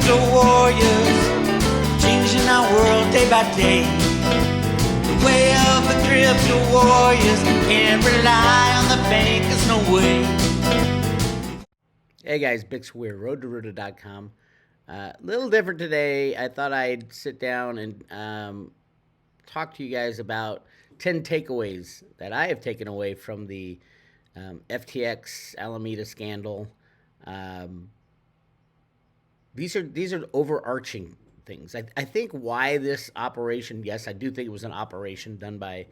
crypto warriors, changing our world day by day. The way of the crypto warriors, can't rely on the bankers, no way. Hey guys, Bix Weir, roadtoruta.com. A little different today. I thought I'd sit down and talk to you guys about 10 takeaways that I have taken away from the FTX Alameda scandal. These are overarching things. I think why this operation, yes, I do think it was an operation done by,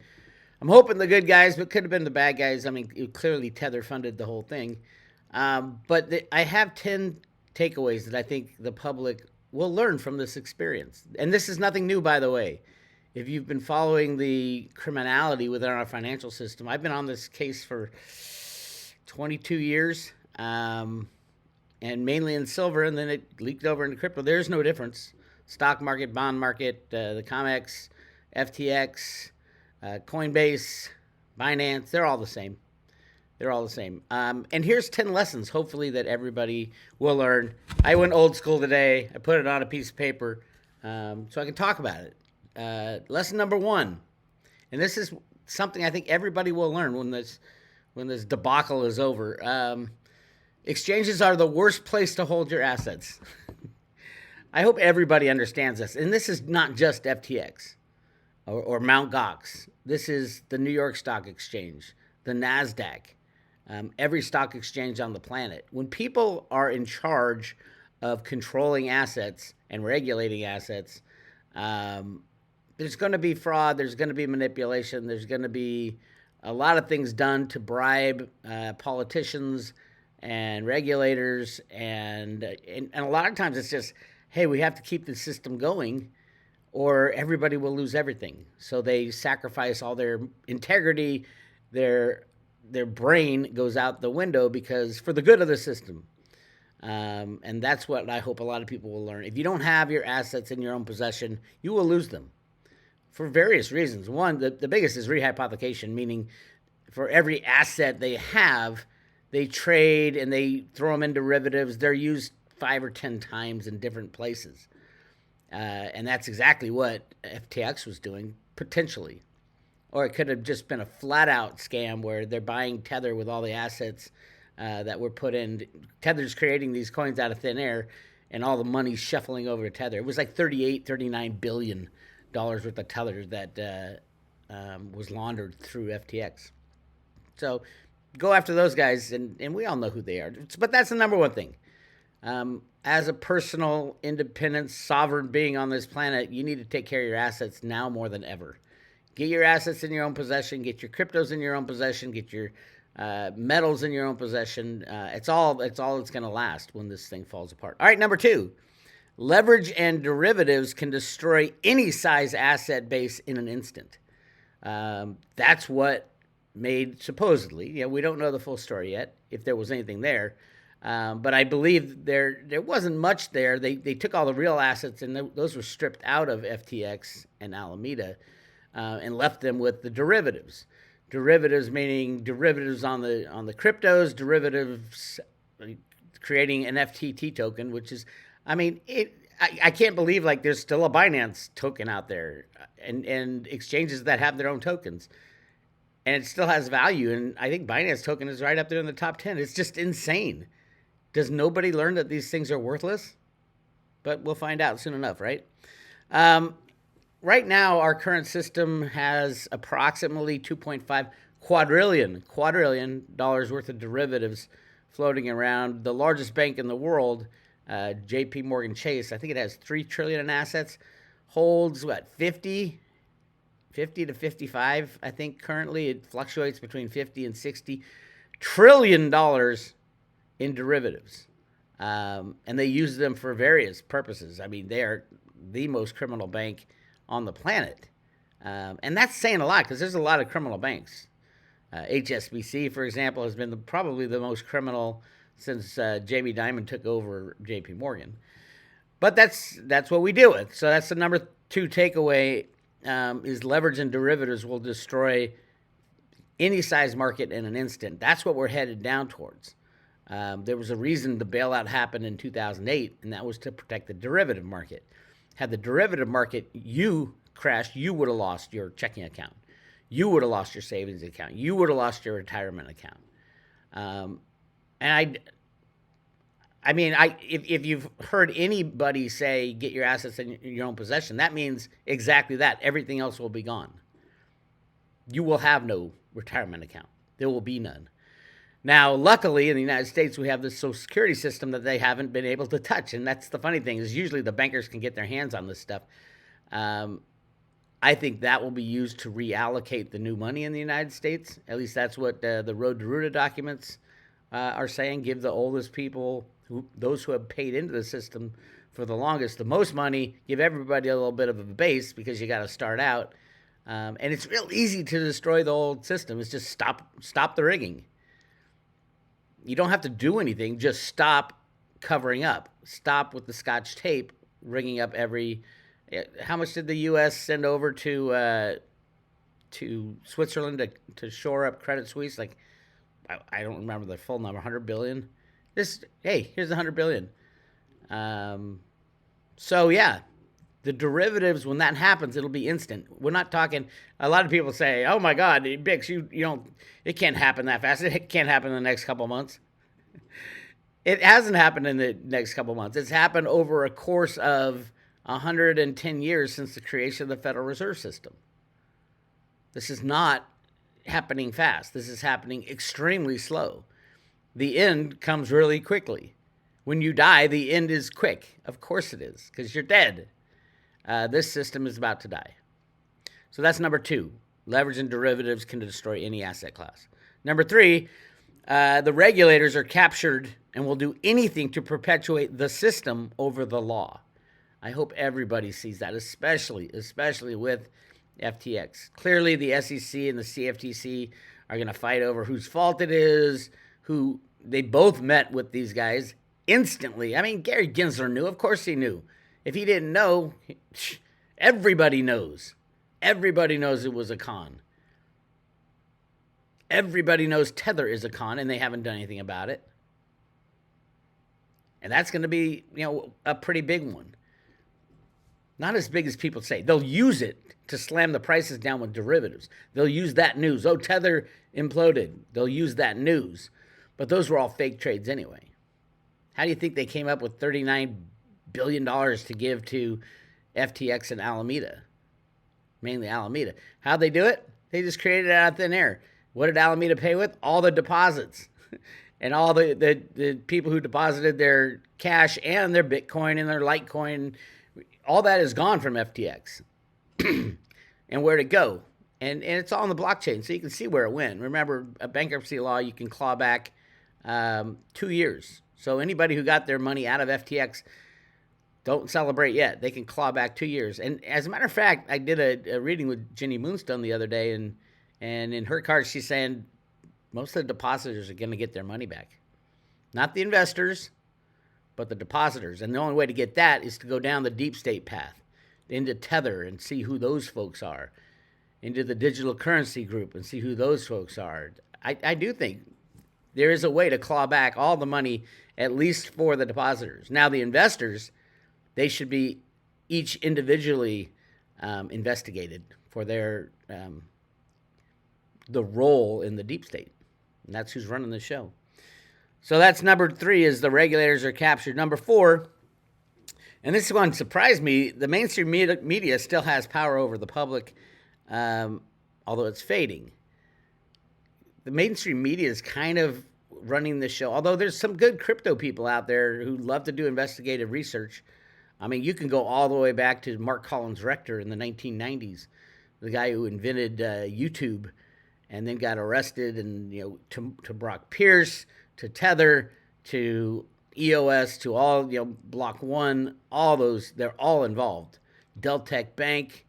I'm hoping the good guys, but could have been the bad guys. I mean, clearly Tether funded the whole thing. I have 10 takeaways that I think the public will learn from this experience. And this is nothing new, by the way. If you've been following the criminality within our financial system, I've been on this case for 22 years, and mainly in silver, and then it leaked over into crypto. There's no difference. Stock market, bond market, the COMEX, FTX, Coinbase, Binance, they're all the same. They're all the same. And here's 10 lessons, hopefully, that everybody will learn. I went old school today. I put it on a piece of paper so I can talk about it. Lesson number 1, and this is something I think everybody will learn when this debacle is over. Exchanges are the worst place to hold your assets. I hope everybody understands this. And this is not just FTX or Mt. Gox. This is the New York Stock Exchange, the NASDAQ, every stock exchange on the planet. When people are in charge of controlling assets and regulating assets, there's going to be fraud, there's going to be manipulation, there's going to be a lot of things done to bribe politicians and regulators, and a lot of times it's just, hey, we have to keep the system going or everybody will lose everything. So they sacrifice all their integrity, their brain goes out the window because for the good of the system. And that's what I hope a lot of people will learn. If you don't have your assets in your own possession, you will lose them for various reasons. One, the biggest is rehypothecation, meaning for every asset they have, they trade and they throw them in derivatives. They're used 5 or 10 times in different places. And that's exactly what FTX was doing, potentially. Or it could have just been a flat-out scam where they're buying Tether with all the assets that were put in. Tether's creating these coins out of thin air, and all the money's shuffling over to Tether. It was like $39 billion worth of Tether that was laundered through FTX. So go after those guys, and we all know who they are. But that's the number one thing. As a personal, independent, sovereign being on this planet, you need to take care of your assets now more than ever. Get your assets in your own possession. Get your cryptos in your own possession. Get your metals in your own possession. It's all that's going to last when this thing falls apart. All right, number 2. Leverage and derivatives can destroy any size asset base in an instant. That's what made, supposedly, we don't know the full story yet, if there was anything there. But I believe there wasn't much there. They took all the real assets, and those were stripped out of FTX and Alameda, and left them with the derivatives. Derivatives meaning derivatives on the cryptos, derivatives creating an FTT token, which is, I can't believe like there's still a Binance token out there, and exchanges that have their own tokens, and it still has value. And I think Binance token is right up there in the top 10. It's just insane. Does nobody learn that these things are worthless? But we'll find out soon enough, right? Right now, our current system has approximately 2.5 quadrillion dollars worth of derivatives floating around. The largest bank in the world, JP Morgan Chase, I think it has $3 trillion in assets, holds 50 to 55, I think currently. It fluctuates between 50 and 60 trillion dollars in derivatives. And they use them for various purposes. I mean, they are the most criminal bank on the planet. And that's saying a lot because there's a lot of criminal banks. HSBC, for example, has been probably the most criminal since Jamie Dimon took over JP Morgan. But that's what we deal with. So that's the number 2 takeaway, is leverage and derivatives will destroy any size market in an instant. That's what we're headed down towards. There was a reason the bailout happened in 2008, and that was to protect the derivative market. Had the derivative market crashed, you would have lost your checking account. You would have lost your savings account. You would have lost your retirement account. And if you've heard anybody say get your assets in your own possession, that means exactly that. Everything else will be gone. You will have no retirement account. There will be none. Now, luckily, in the United States, we have this Social Security system that they haven't been able to touch. And that's the funny thing is usually the bankers can get their hands on this stuff. I think that will be used to reallocate the new money in the United States. At least that's what the Road to Ruta documents are saying. Give the oldest people, those who have paid into the system for the longest, the most money. Give everybody a little bit of a base because you got to start out. And it's real easy to destroy the old system. It's just stop the rigging. You don't have to do anything. Just stop covering up. Stop with the Scotch tape, rigging up every. How much did the U.S. send over to Switzerland to shore up Credit Suisse? Like, I don't remember the full number. $100 billion. Here's $100 billion. So yeah, the derivatives, when that happens, it'll be instant. We're not talking. A lot of people say, "Oh my God, Bix, you don't. It can't happen that fast. It can't happen in the next couple months." It hasn't happened in the next couple months. It's happened over a course of 110 years since the creation of the Federal Reserve System. This is not happening fast. This is happening extremely slow. The end comes really quickly. When you die, the end is quick. Of course it is, because you're dead. This system is about to die. So that's number 2. Leverage and derivatives can destroy any asset class. Number 3, the regulators are captured and will do anything to perpetuate the system over the law. I hope everybody sees that, especially with FTX. Clearly, the SEC and the CFTC are going to fight over whose fault it is. They both met with these guys instantly. I mean, Gary Gensler knew. Of course he knew. If he didn't know, everybody knows. Everybody knows it was a con. Everybody knows Tether is a con, and they haven't done anything about it. And that's going to be, a pretty big one. Not as big as people say. They'll use it to slam the prices down with derivatives. They'll use that news. Oh, Tether imploded. They'll use that news. But those were all fake trades anyway. How do you think they came up with $39 billion to give to FTX and Alameda? Mainly Alameda. How'd they do it? They just created it out of thin air. What did Alameda pay with? All the deposits. And all the people who deposited their cash and their Bitcoin and their Litecoin, all that is gone from FTX. And where'd it go? And it's all on the blockchain, so you can see where it went. Remember, a bankruptcy law, you can claw back 2 years. So anybody who got their money out of FTX, don't celebrate yet. They can claw back 2 years. And as a matter of fact, I did a reading with Jenny Moonstone the other day, and in her card, she's saying most of the depositors are going to get their money back. Not the investors, but the depositors. And the only way to get that is to go down the deep state path, into Tether and see who those folks are, into the digital currency group and see who those folks are. I do think there is a way to claw back all the money, at least for the depositors. Now, the investors, they should be each individually investigated for their the role in the deep state. And that's who's running the show. So that's number 3, is the regulators are captured. Number 4, and this one surprised me, the mainstream media still has power over the public, although it's fading. The mainstream media is kind of running the show, although there's some good crypto people out there who love to do investigative research. I mean, you can go all the way back to Mark Collins Rector in the 1990s, the guy who invented YouTube and then got arrested, and to Brock Pierce, to Tether, to EOS, to all, Block One, all those, they're all involved. Deltec Bank,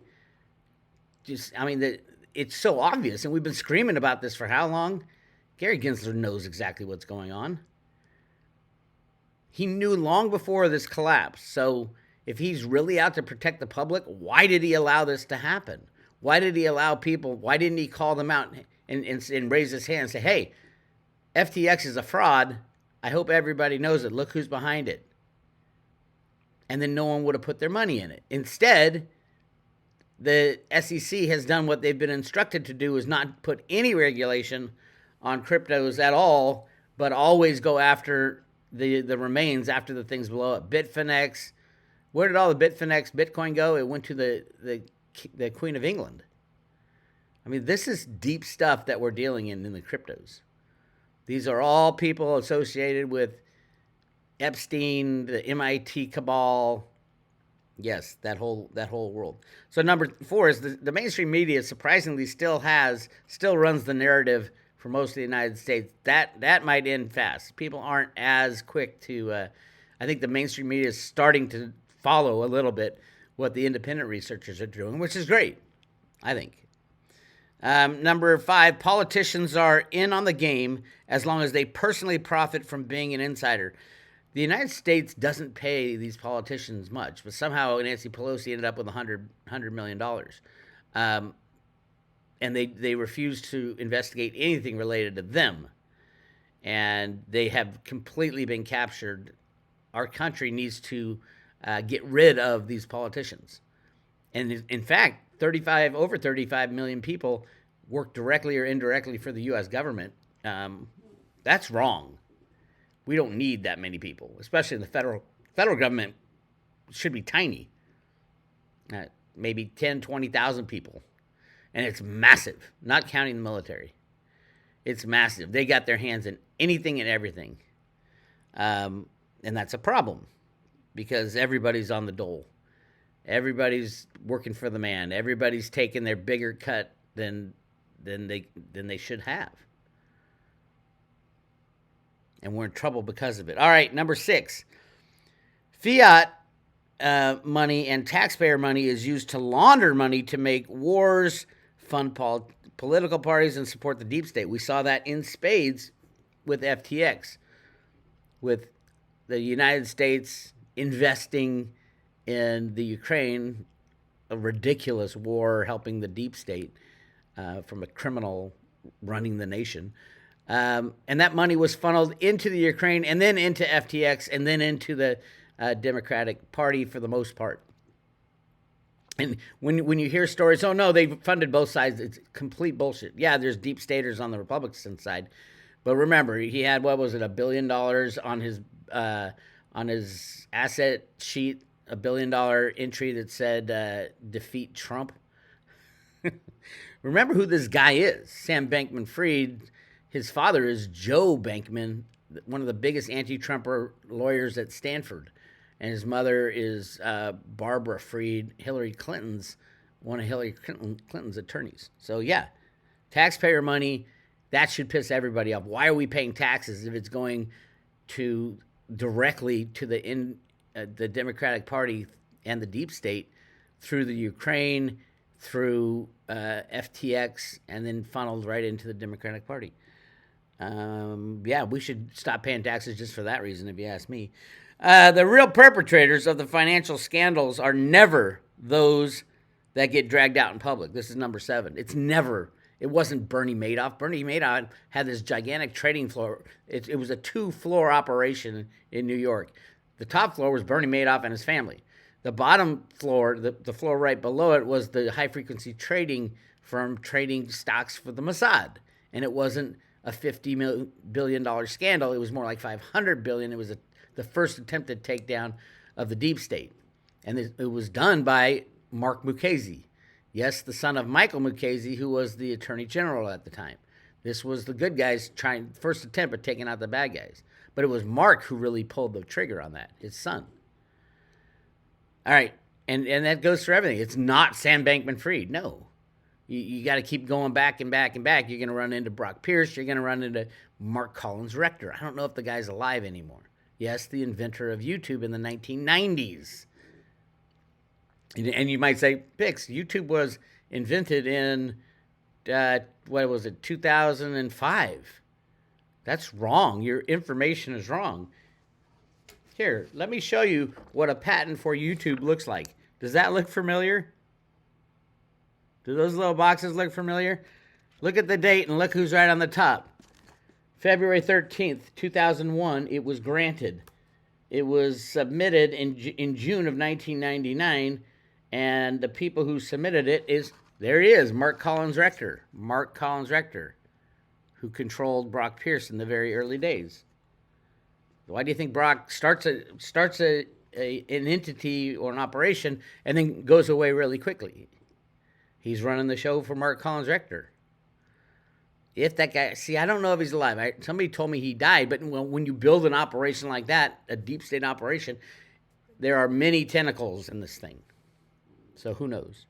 it's so obvious, and we've been screaming about this for how long? Gary Gensler knows exactly what's going on. He knew long before this collapse. So if he's really out to protect the public, why did he allow this to happen? Why did he allow people, why didn't he call them out and raise his hand and say, hey, FTX is a fraud. I hope everybody knows it. Look who's behind it. And then no one would have put their money in it. Instead, the SEC has done what they've been instructed to do, is not put any regulation on cryptos at all, but always go after the remains after the things blow up. Bitfinex, where did all the Bitfinex Bitcoin go? It went to the Queen of England. I mean, this is deep stuff that we're dealing in the cryptos. These are all people associated with Epstein, the MIT cabal. Yes, that whole world. So number 4 is the mainstream media surprisingly still runs the narrative for most of the United States. That might end fast. People aren't as quick to. I think the mainstream media is starting to follow a little bit what the independent researchers are doing, which is great, I think. Number 5, politicians are in on the game as long as they personally profit from being an insider. The United States doesn't pay these politicians much, but somehow Nancy Pelosi ended up with $100 million. And they refused to investigate anything related to them. And they have completely been captured. Our country needs to get rid of these politicians. And in fact, over 35 million people work directly or indirectly for the U.S. government. That's wrong. We don't need that many people, especially in the federal government. Should be tiny, maybe 10, 20,000 people, and it's massive. Not counting the military, it's massive. They got their hands in anything and everything, and that's a problem because everybody's on the dole. Everybody's working for the man. Everybody's taking their bigger cut than they should have. And we're in trouble because of it. All right, number 6. Fiat money and taxpayer money is used to launder money to make wars, fund political parties, and support the deep state. We saw that in spades with FTX, with the United States investing in the Ukraine, a ridiculous war, helping the deep state from a criminal running the nation. And that money was funneled into the Ukraine and then into FTX and then into the Democratic Party for the most part. And when you hear stories, oh no, they funded both sides, it's complete bullshit. Yeah, there's deep staters on the Republican side, but remember, he had, what was it, $1 billion on his asset sheet, $1 billion entry that said defeat Trump. Remember who this guy is, Sam Bankman-Fried. His father is Joe Bankman, one of the biggest anti-Trumper lawyers at Stanford. And his mother is Barbara Fried, one of Hillary Clinton's attorneys. So yeah, taxpayer money, that should piss everybody off. Why are we paying taxes if it's going directly to the Democratic Party and the deep state through the Ukraine, through FTX, and then funneled right into the Democratic Party? Yeah, we should stop paying taxes just for that reason, if you ask me. The real perpetrators of the financial scandals are never those that get dragged out in public. This is number 7. It wasn't Bernie Madoff. Bernie Madoff had this gigantic trading floor. It was a 2-floor operation in New York. The top floor was Bernie Madoff and his family. The bottom floor, the floor right below it, was the high-frequency trading firm trading stocks for the Mossad. And it wasn't a $50 billion scandal. It was more like $500 billion. It was the first attempted takedown of the deep state. And it was done by Mark Mukasey. Yes, the son of Michael Mukasey, who was the attorney general at the time. This was the good guys first attempt at taking out the bad guys. But it was Mark who really pulled the trigger on that, his son. All right, and that goes for everything. It's not Sam Bankman-Fried, no. You got to keep going back and back and back. You're going to run into Brock Pierce. You're going to run into Mark Collins Rector. I don't know if the guy's alive anymore. Yes, the inventor of YouTube in the 1990s. And you might say, Bix, YouTube was invented in, 2005. That's wrong. Your information is wrong. Here, let me show you what a patent for YouTube looks like. Does that look familiar? Do those little boxes look familiar? Look at the date and look who's right on the top. February 13th, 2001, it was granted. It was submitted in June of 1999, and the people who submitted it there he is, Mark Collins Rector. Mark Collins Rector, who controlled Brock Pierce in the very early days. Why do you think Brock starts an entity or an operation and then goes away really quickly? He's running the show for Mark Collins Rector. If that guy, see, I don't know if he's alive. Somebody told me he died, but when you build an operation like that, a deep state operation, there are many tentacles in this thing. So who knows?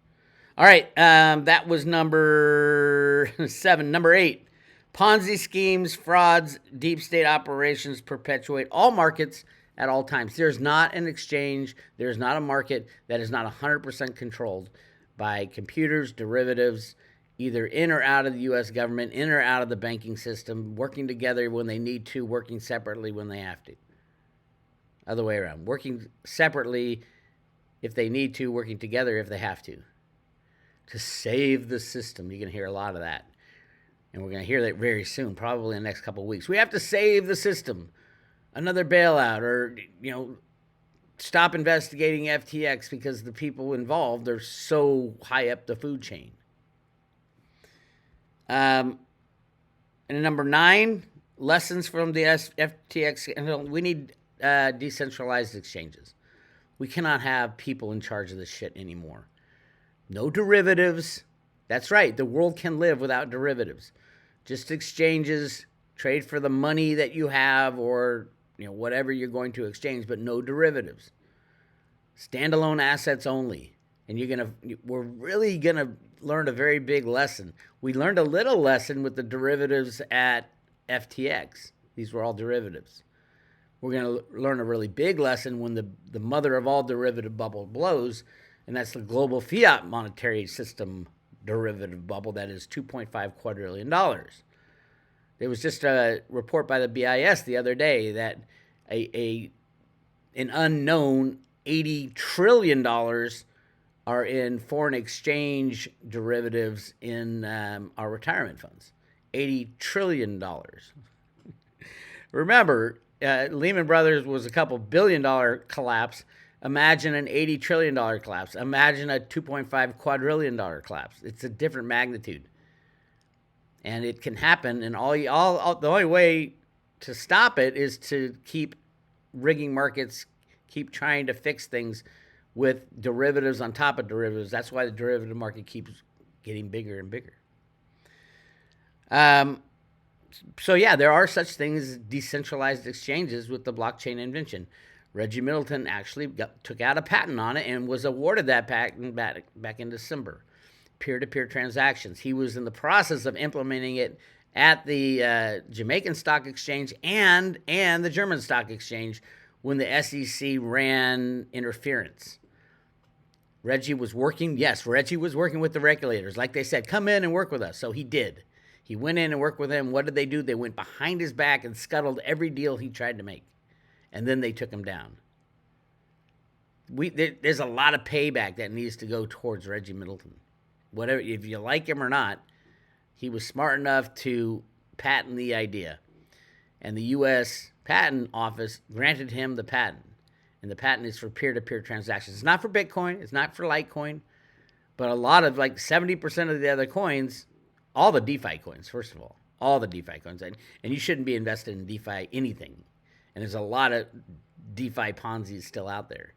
All right, that was number 7. Number 8, Ponzi schemes, frauds, deep state operations perpetuate all markets at all times. There's not an exchange, there's not a market that is not 100% controlled by computers, derivatives, either in or out of the U.S. government, in or out of the banking system, working together when they need to, working separately when they have to. Other way around. Working separately if they need to, working together if they have to. To save the system. You're going to hear a lot of that. And we're going to hear that very soon, probably in the next couple of weeks. We have to save the system. Another bailout, or, stop investigating FTX because the people involved are so high up the food chain. And number 9, lessons from the FTX. We need decentralized exchanges. We cannot have people in charge of this shit anymore. No derivatives. That's right. The world can live without derivatives. Just exchanges, trade for the money that you have or whatever you're going to exchange, but no derivatives. Standalone assets only. And we're really gonna learn a very big lesson. We learned a little lesson with the derivatives at FTX. These were all derivatives. We're gonna learn a really big lesson when the mother of all derivative bubble blows, and that's the global fiat monetary system derivative bubble that is $2.5 quadrillion. There was just a report by the BIS the other day that an unknown $80 trillion are in foreign exchange derivatives in our retirement funds. $80 trillion. Remember, Lehman Brothers was a couple $1 billion collapse. Imagine an $80 trillion collapse. Imagine a $2.5 quadrillion collapse. It's a different magnitude. And it can happen, and the only way to stop it is to keep rigging markets, keep trying to fix things with derivatives on top of derivatives. That's why the derivative market keeps getting bigger and bigger. So yeah, there are such things as decentralized exchanges with the blockchain invention. Reggie Middleton actually took out a patent on it and was awarded that patent back in December. Peer-to-peer transactions. He was in the process of implementing it at the Jamaican Stock Exchange and the German Stock Exchange when the SEC ran interference. Reggie was working with the regulators. Like they said, come in and work with us. So he did. He went in and worked with them. What did they do? They went behind his back and scuttled every deal he tried to make. And then they took him down. There's a lot of payback that needs to go towards Reggie Middleton. Whatever, if you like him or not, he was smart enough to patent the idea. And the U.S. Patent Office granted him the patent. And the patent is for peer-to-peer transactions. It's not for Bitcoin. It's not for Litecoin. But a lot of, 70% of the other coins, all the DeFi coins, first of all the DeFi coins. And you shouldn't be invested in DeFi anything. And there's a lot of DeFi Ponzi's still out there.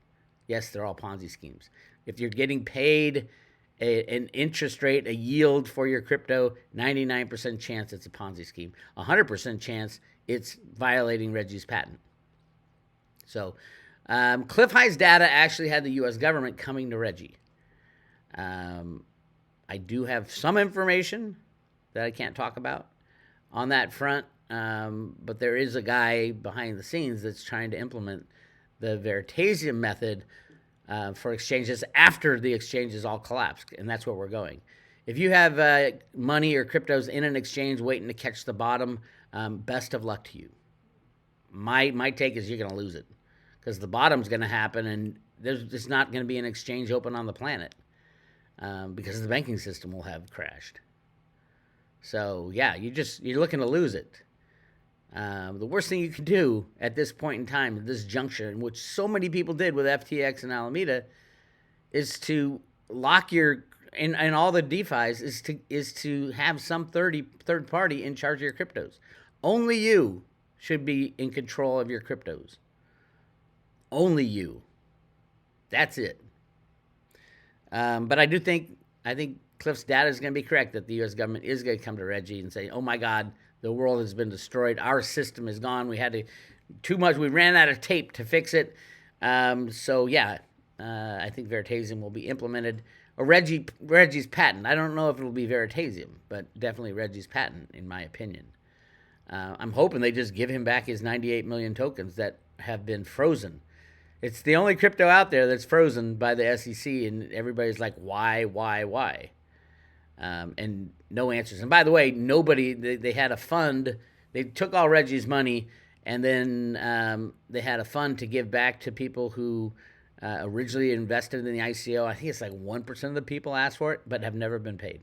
Yes, they're all Ponzi schemes. If you're getting paid an interest rate, a yield for your crypto, 99% chance it's a Ponzi scheme. 100% chance it's violating Reggie's patent. So Cliff High's data actually had the U.S. government coming to Reggie. I do have some information that I can't talk about on that front, but there is a guy behind the scenes that's trying to implement the Veritasium method for exchanges after the exchanges all collapsed, and that's where we're going. If you have money or cryptos in an exchange waiting to catch the bottom, best of luck to you. My take is you're going to lose it because the bottom's going to happen, and there's not going to be an exchange open on the planet because the banking system will have crashed. So yeah, you're looking to lose it. The worst thing you can do at this point in time, at this juncture, in which so many people did with FTX and Alameda, is to lock your in all the DeFi's is to have some third party in charge of your cryptos. Only you should be in control of your cryptos. Only you. That's it. But I think Cliff's data is going to be correct that the U.S. government is going to come to Reggie and say, "Oh my God, the world has been destroyed. Our system is gone. We had too much. We ran out of tape to fix it." So yeah, I think Veritasium will be implemented. Or Reggie's patent. I don't know if it will be Veritasium, but definitely Reggie's patent, in my opinion. I'm hoping they just give him back his 98 million tokens that have been frozen. It's the only crypto out there that's frozen by the SEC, and everybody's like, why? And no answers. And by the way, they had a fund. They took all Reggie's money, and then they had a fund to give back to people who originally invested in the ICO. I think it's like 1% of the people asked for it, but have never been paid.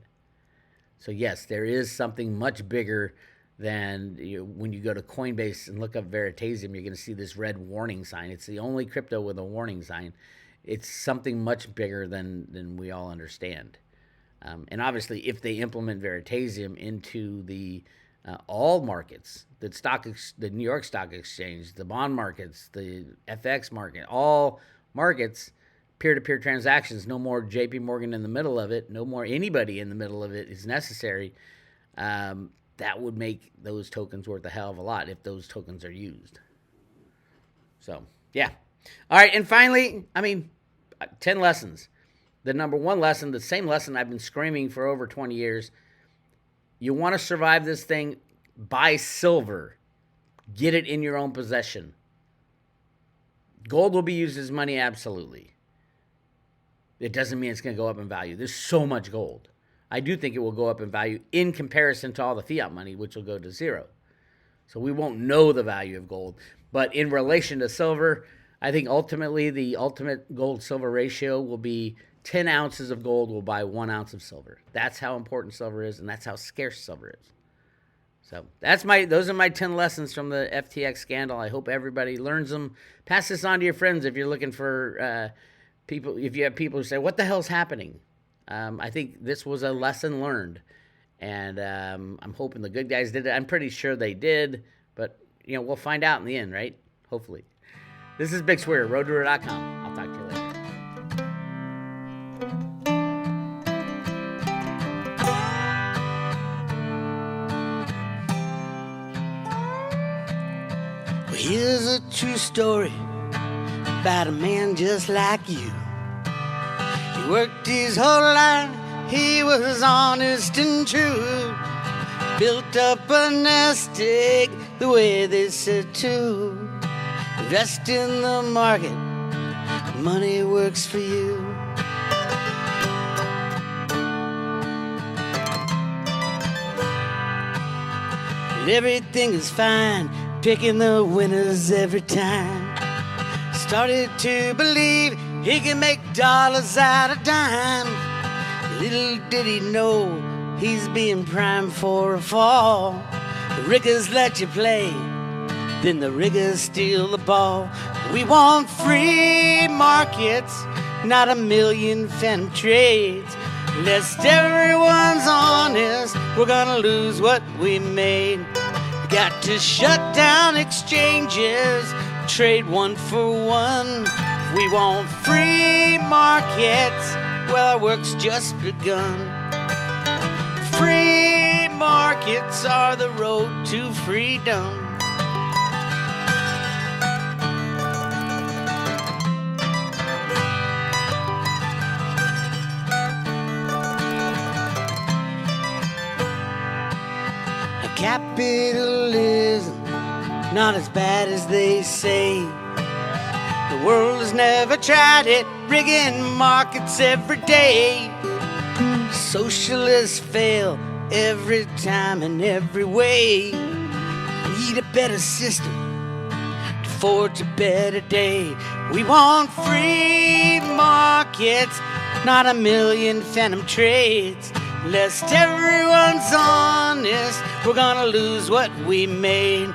So yes, there is something much bigger than when you go to Coinbase and look up Veritasium, you're going to see this red warning sign. It's the only crypto with a warning sign. It's something much bigger than we all understand. And obviously, if they implement Veritasium into the all markets, the New York Stock Exchange, the bond markets, the FX market, all markets, peer-to-peer transactions, no more JP Morgan in the middle of it, no more anybody in the middle of it is necessary. That would make those tokens worth a hell of a lot if those tokens are used. So, yeah. All right, and finally, 10 lessons. The number one lesson, the same lesson I've been screaming for over 20 years. You want to survive this thing, buy silver. Get it in your own possession. Gold will be used as money, absolutely. It doesn't mean it's going to go up in value. There's so much gold. I do think it will go up in value in comparison to all the fiat money, which will go to zero. So we won't know the value of gold. But in relation to silver, I think ultimately the ultimate gold-silver ratio will be 10 ounces of gold will buy 1 ounce of silver. That's how important silver is, and that's how scarce silver is. So those are my 10 lessons from the FTX scandal. I hope everybody learns them. Pass this on to your friends if you're looking for people. If you have people who say, "What the hell's happening?" I think this was a lesson learned, and I'm hoping the good guys did it. I'm pretty sure they did, but we'll find out in the end, right? Hopefully. This is Bix Weir, roadtour.com. I'll talk to you later. Well, here's a true story about a man just like you. He worked his whole life, he was honest and true. Built up a nest egg the way they said to. Invest in the market, money works for you. And everything is fine, picking the winners every time. Started to believe he can make dollars out of dime. Little did he know he's being primed for a fall. The riggers let you play, then the riggers steal the ball. We want free markets, not a million phantom trades. Lest everyone's honest, we're gonna lose what we made. We got to shut down exchanges, trade one for one. We want free markets, well, our work's just begun. Free markets are the road to freedom. Capitalism, not as bad as they say. The world has never tried it, rigging markets every day. Socialists fail every time in every way. We need a better system to forge a better day. We want free markets, not a million phantom trades. Lest everyone's honest, we're gonna lose what we made.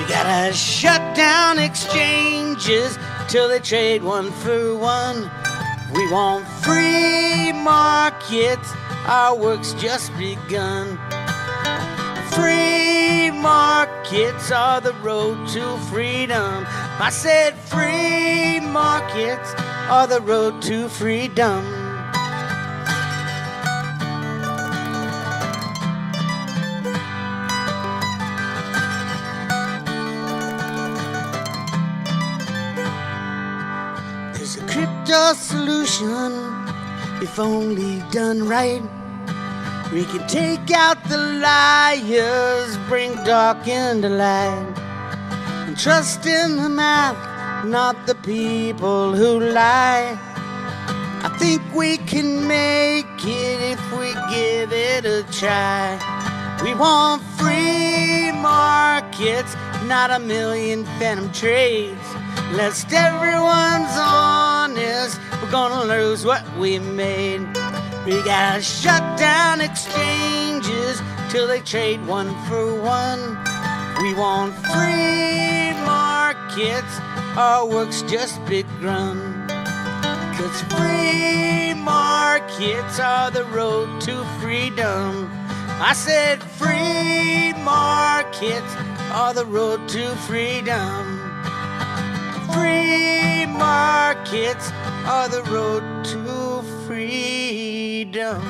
We gotta shut down exchanges till they trade one for one. We want free markets, our work's just begun. Free markets are the road to freedom. I said free markets are the road to freedom. There's a crypto solution if only done right. We can take out the liars, bring dark into light, and trust in the math, not the people who lie. I think we can make it if we give it a try. We want free markets, not a million phantom trades. Lest everyone's honest, we're gonna lose what we made. We gotta shut down exchanges till they trade one for one. We want free markets, our work's just begun. 'Cause free markets are the road to freedom. I said free markets are the road to freedom. Free markets are the road to freedom.